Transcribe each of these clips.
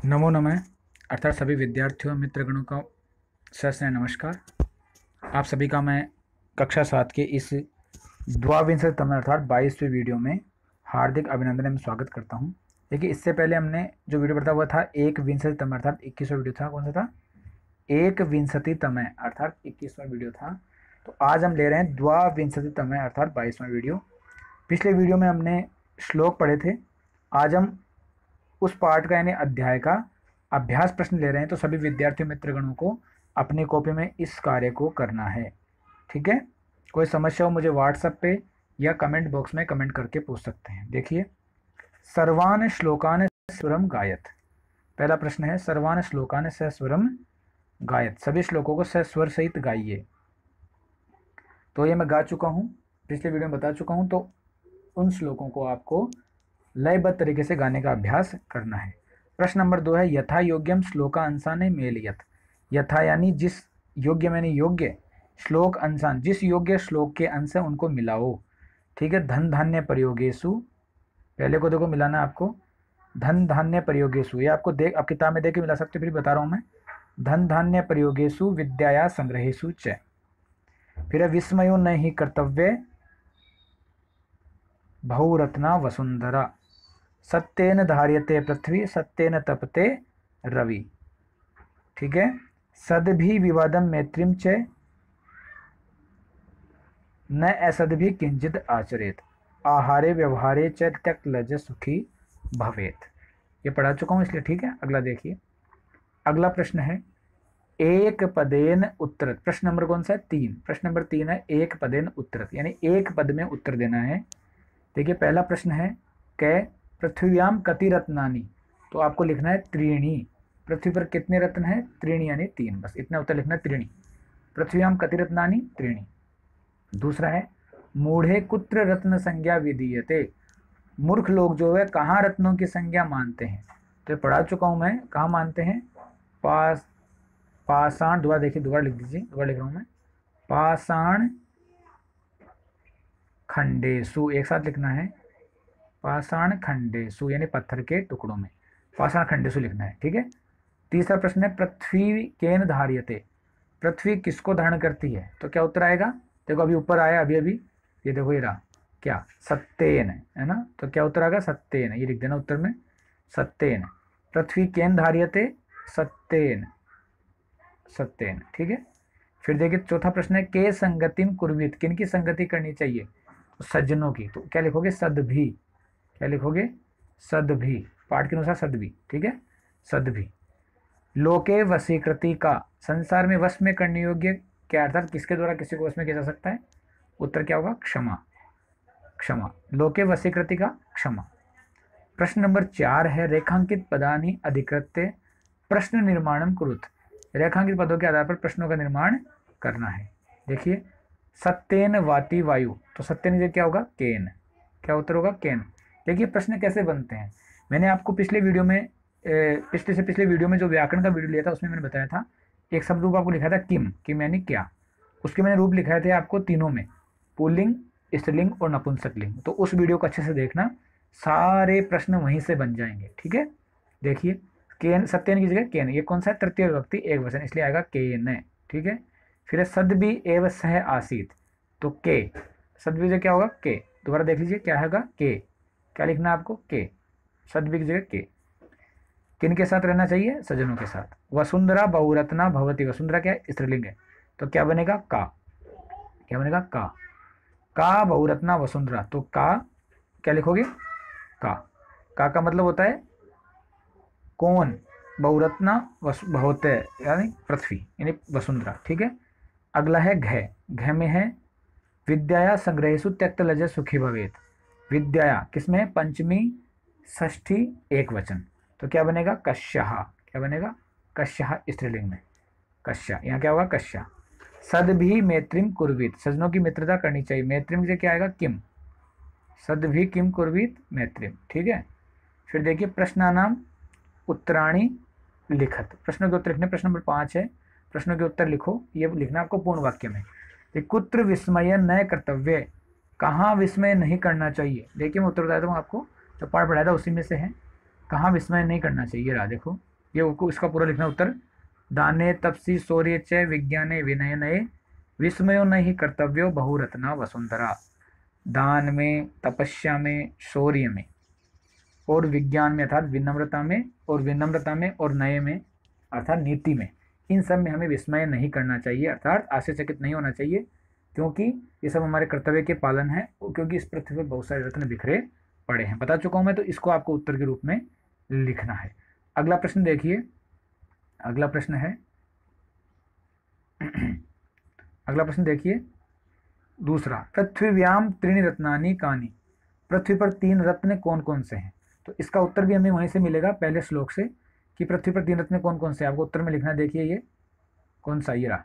नमो नमः अर्थात सभी विद्यार्थियों मित्रगणों का सस्नेह नमस्कार। आप सभी का मैं कक्षा 7 के इस द्वाविंशतितम अर्थात 22वें वीडियो में हार्दिक अभिनंदन एवं स्वागत करता हूं। देखिए, इससे पहले हमने जो वीडियो पढ़ा हुआ था एक विंशतितम अर्थात 21वां वीडियो था। कौन सा था? एक विंशतितम अर्थात 21वां वीडियो था। तो आज हम ले रहे हैं द्वाविंशतितम अर्थात 22वां वीडियो। पिछले वीडियो में हमने श्लोक पढ़े थे। आज हम उस पाठ का यानी अध्याय का अभ्यास प्रश्न ले रहे हैं। तो सभी विद्यार्थी मित्रगणों को अपनी कॉपी में इस कार्य को करना है। ठीक है, कोई समस्या हो मुझे व्हाट्सएप पे या कमेंट बॉक्स में कमेंट करके पूछ सकते हैं। देखिए, सर्वान श्लोकान स्वरम गायत। पहला प्रश्न है, सर्वान श्लोकान स्वरम गायत, सभी श्लोकों को स्वर सहित गाइए। तो ये मैं गा चुका हूँ, पिछले वीडियो में बता चुका हूँ। तो उन श्लोकों को आपको लयबद्ध तरीके से गाने का अभ्यास करना है। प्रश्न नंबर 2 है, यथा योग्यम श्लोका अंशाने मेलयत। यथा यानी जिस, योग्य यानी योग्य, श्लोक अंशान जिस योग्य श्लोक के अंश है उनको मिलाओ। ठीक है, धन धान्य प्रयोगेशु, पहले को देखो मिलाना आपको, धन धान्य प्रयोगेशु, ये आपको आप किताब में देख के मिला सकते, फिर बता रहा हूँ मैं। धन धान्य प्रयोगेशु विद्याया संग्रहेशु च। फिर है, विस्मयो न ही कर्तव्य बहुरत्ना वसुंधरा, सत्येन धार्यते पृथ्वी सत्येन तपते रवि। ठीक है, सदभि विवादम मैत्रीम च न असदभि किंचित आचरेत, आहारे व्यवहारे च त्यक्त लज सुखी भवेत। ये पढ़ा चुका हूँ इसलिए ठीक है। अगला देखिए, अगला प्रश्न है, एक पदेन उत्तरत। प्रश्न नंबर कौन सा है? 3। प्रश्न नंबर 3 है, एक पदेन उत्तरत, यानी एक पद में उत्तर देना है। देखिए, पहला प्रश्न है, कै पृथ्व्याम कति रत्नानि। तो आपको लिखना है त्रीणी। पृथ्वी पर कितने रत्न हैं? त्रीणी यानी 3, बस इतना उत्तर लिखना है, त्रीणी। पृथ्व्याम कति रत्नानि? त्रीणी। दूसरा है, मूढ़े कुत्र रत्न संज्ञा विधीयते। मूर्ख लोग जो है कहाँ रत्नों की संज्ञा मानते हैं? तो पढ़ा चुका हूं मैं, कहाँ मानते हैं? पाषाण, दोबारा देखिए, दोबारा लिख दीजिए, दोबारा लिख रहा हूं मैं, पाषाण खंडेसु, एक साथ लिखना है, पाषाण खंडेसु यानी पत्थर के टुकड़ों में, पाषाण खंडेसु लिखना है। ठीक है। तीसरा प्रश्न है, पृथ्वी केन धार्यते। पृथ्वी किसको धारण करती है? तो क्या उत्तर आएगा? देखो अभी ऊपर आया, अभी अभी ये देखो, ये रहा क्या? सत्येन, है ना। तो क्या उत्तर आएगा? सत्येन, ये लिख देना उत्तर में, सत्येन। पृथ्वी केन धार्यते, सत्येन, सत्येन। ठीक है। फिर देखिए, चौथा प्रश्न है, के संगतिम कुर्वीत, किन की संगति करनी चाहिए? तो सज्जनों की। तो क्या लिखोगे? सदभी। क्या लिखोगे? सदभी, पाठ के अनुसार सदभी। ठीक है, सदभी। लोके वशीकृति का, संसार में वश में करने योग्य क्या, अर्थात किसके द्वारा किसी को वश में किया जा सकता है? उत्तर क्या होगा? क्षमा, क्षमा। लोके वशीकृति का क्षमा। प्रश्न नंबर 4 है, रेखांकित पदानि अधिकृत्य प्रश्न निर्माणम कुरुत। रेखांकित पदों के आधार पर प्रश्नों का निर्माण करना है। देखिए, सत्येन वाति वायु, तो सत्येन से क्या होगा? केन। क्या उत्तर होगा? केन। देखिए, प्रश्न कैसे बनते हैं, मैंने आपको पिछले वीडियो में, पिछले वीडियो में जो व्याकरण का वीडियो लिया था उसमें मैंने बताया था, एक शब्द रूप आपको लिखा था किम, किम यानी क्या। उसके मैंने रूप लिखाए थे आपको तीनों में, पुल्लिंग, स्त्रीलिंग और नपुंसकलिंग। तो उस वीडियो को अच्छे से देखना, सारे प्रश्न वहीं से बन जाएंगे। ठीक है। देखिए, केन, सत्यन की जगह केन, ये कौन सा है? तृतीय विभक्ति एक वचन, इसलिए आएगा केन। ठीक है। फिर है, सदभी एव सह आसीत, तो के, सदभी से क्या होगा? के। दोबारा देख लीजिए, क्या होगा? के। क्या लिखना है आपको? के। सदभी की जगह के। किन के साथ रहना चाहिए? सज्जनों के साथ। वसुंधरा बहुरत्ना भवती, वसुंधरा क्या है? स्त्रीलिंग है, तो क्या बनेगा? का। क्या बनेगा? का बहुरत्ना वसुंधरा, तो का क्या लिखोगे? का मतलब होता है कौन? बहुरत्ना भवते यानी पृथ्वी यानी वसुंधरा। ठीक है। अगला है घ। घ में है, विद्याया संग्रहेशु त्यक्त लज सुखी भवेत। विद्याया किसमें? पंचमी षष्ठी एक वचन, तो क्या बनेगा? कश्यः। क्या बनेगा? कश्यः स्त्रीलिंग में, कश्या, यहाँ क्या होगा? कश्या। सदभी मैत्रीम कुर्वीत, सज्जनों की मित्रता करनी चाहिए। मैत्रीम से क्या आएगा? किम। सदभी किम कुर्वीत मैत्रीम। ठीक है। फिर देखिए, प्रश्नानाम उत्तराणी लिखत, प्रश्नों के उत्तर लिखने। प्रश्न नंबर 5 है, प्रश्नों के उत्तर लिखो, ये लिखना आपको पूर्ण वाक्य में। कुत्र विस्मय न कर्तव्य, कहाँ विस्मय नहीं करना चाहिए? देखिए, मैं उत्तर बताता हूँ आपको, जो पाठ पढ़ाया था उसी में से है, कहाँ विस्मय नहीं करना चाहिए। रहा देखो, इसका पूरा लिखना उत्तर। दाने तपसी शौर्य च विज्ञाने विनयनये विस्मयो न ही कर्तव्यो बहुरत्ना वसुंधरा। दान में, तपस्या में, शौर्य में और विज्ञान में अर्थात विनम्रता में, और नए में अर्थात नीति में, इन सब में हमें विस्मय नहीं करना चाहिए अर्थात आश्चर्यचकित नहीं होना चाहिए, क्योंकि ये सब हमारे कर्तव्य के पालन है, क्योंकि इस पृथ्वी पर बहुत सारे रत्न बिखरे पड़े हैं। बता चुका हूं मैं, तो इसको आपको उत्तर के रूप में लिखना है। अगला प्रश्न देखिए, अगला प्रश्न है अगला प्रश्न देखिए दूसरा, पृथ्वीव्याम त्रीणि रत्नानि कानि। पृथ्वी पर 3 रत्न कौन कौन से हैं? तो इसका उत्तर भी हमें वहीं से मिलेगा पहले श्लोक से, कि पृथ्वी पर 3 रत्न कौन कौन से, आपको उत्तर में लिखना। देखिए ये कौन सा, ये रहा,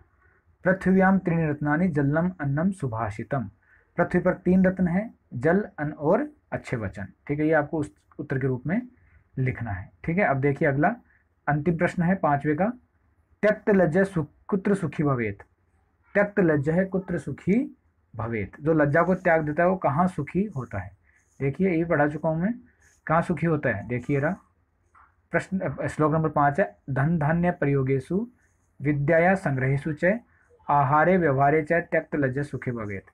पृथ्व्याम त्रीणि रत्नानि जलम अन्नम सुभाषितम। पृथ्वी पर 3 रत्न है, जल, अन्न और अच्छे वचन। ठीक है, ये आपको उस उत्तर के रूप में लिखना है। ठीक है, अब देखिए अगला अंतिम प्रश्न है 5वें का, त्यक्त लज्जा कुत्र सुखी भवेत। त्यक्त लज्जा है कुत्र सुखी भवेत, जो लज्जा को त्याग देता है वो कहाँ सुखी होता है। देखिए ये पढ़ा चुका हूं मैं, कहाँ सुखी होता है। देखिए रहा प्रश्न, श्लोक नंबर 5 है, धन धान्य प्रयोगेशु विद्याया संग्रहेशु च आहारे व्यवहारे च त्यक्त लज्जा सुखी भवेत।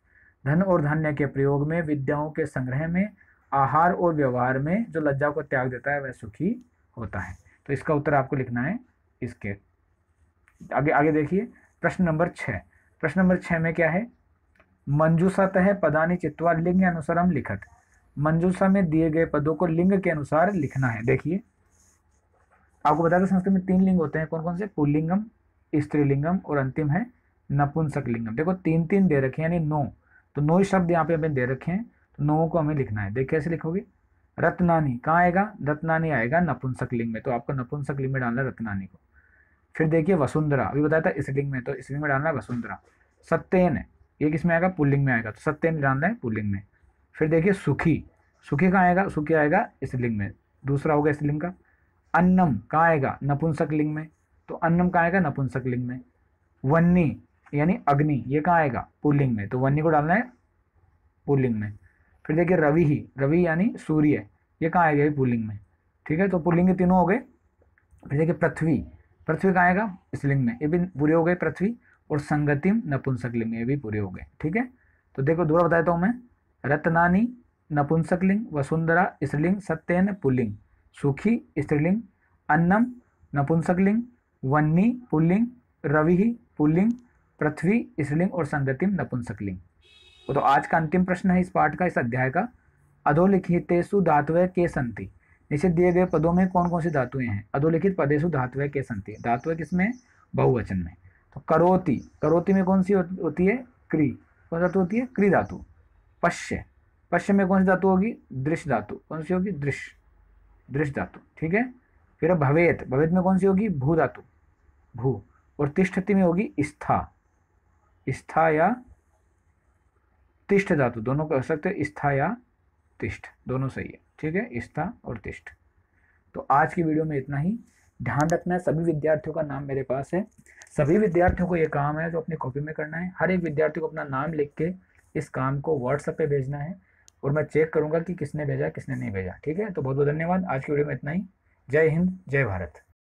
धन और धान्य के प्रयोग में, विद्याओं के संग्रह में, आहार और व्यवहार में जो लज्जा को त्याग देता है वह सुखी होता है। तो इसका उत्तर आपको लिखना है इसके आगे। आगे देखिए प्रश्न नंबर 6। प्रश्न नंबर 6 में क्या है, मंजूषातः पदानि चित्वा लिंग अनुसारम लिखत। मंजूषा में दिए गए पदों को लिंग के अनुसार लिखना है। देखिए आपको बता दें संस्कृत में 3 लिंग होते हैं, कौन कौन से, पुल्लिंगम, स्त्रीलिंगम और अंतिम है नपुंसक लिंगम। देखो 3 दे रखे हैं, यानी 9, तो 9 शब्द यहाँ पे हमें दे रखे हैं, तो 9 को हमें लिखना है। देखिए कैसे लिखोगे, रत्नानी कहाँ आएगा, रत्नानी आएगा नपुंसक लिंग में, तो आपको नपुंसक लिंग में डालना है रत्नानी को। फिर देखिए वसुंधरा, अभी बताया था इस लिंग में, तो इस लिंग में डालना है वसुंधरा। सत्यन, ये किस में आएगा, पुल्लिंग में आएगा, तो सत्यन डालना है पुल्लिंग में। फिर देखिए सुखी, सुखी कहाँ आएगा, सुखी आएगा इस लिंग में, दूसरा होगा इस लिंग का। अन्नम कहाँ आएगा, नपुंसक लिंग में, तो अन्नम कहाँ आएगा, नपुंसक लिंग में। वन्नी यानी अग्नि, ये कहाँ आएगा, पुल्लिंग में, तो वन्नी को डालना है पुल्लिंग में। फिर देखिए रवि ही, रवि यानी सूर्य, ये कहाँ आएगा, पुल्लिंग में। ठीक है, तो पुल्लिंग के तीनों हो गए। फिर देखिए पृथ्वी, पृथ्वी कहाँ आएगा, इस लिंग में, ये भी पूरे हो गए पृथ्वी। और संगतिम नपुंसक लिंग, ये भी पूरे हो गए। ठीक है, तो देखो दोबारा बताता हूँ मैं, रत्नानी नपुंसक लिंग, वसुंधरा स्त्रीलिंग, सत्यन पुल्लिंग, सुखी स्त्रीलिंग, अन्नम नपुंसक लिंग, वन्नी पुल्लिंग, रवि पुल्लिंग, पृथ्वी स्त्रीलिंग और संगतिम नपुंसक लिंग। तो आज का अंतिम प्रश्न है इस पाठ का, इस अध्याय का, अधोलिखितेषु धातवः के सन्ति। नीचे दिए गए पदों में कौन कौन सी धातुएं हैं। अधोलिखित पदेषु धातवः के सन्ति, धातुएं किसमें, बहुवचन में। तो करोति, करोति में कौन सी होती है, क्री, कौन धातु होती है, क्री धातु। पश्य, पश्य में कौन सी धातु होगी, दृश्य धातु, कौन सी होगी, दृश्य, दृश्य धातु। ठीक है, फिर भवेत, भवेत में कौन सी होगी, भू धातु, भू। और तिष्ठति में होगी स्था, स्था या तिष्ठ धातु, दोनों कह सकते हैं, स्था या तिष्ठ, दोनों सही है। ठीक है, स्था और तिष्ठ। तो आज की वीडियो में इतना ही। ध्यान रखना है सभी विद्यार्थियों का नाम मेरे पास है, सभी विद्यार्थियों को ये काम है जो अपनी कॉपी में करना है। हर एक विद्यार्थी को अपना नाम लिख के इस काम को व्हाट्सएप पे भेजना है, और मैं चेक करूंगा कि किसने भेजा किसने नहीं भेजा। ठीक है, तो बहुत बहुत धन्यवाद। आज की वीडियो में इतना ही। जय हिंद, जय भारत।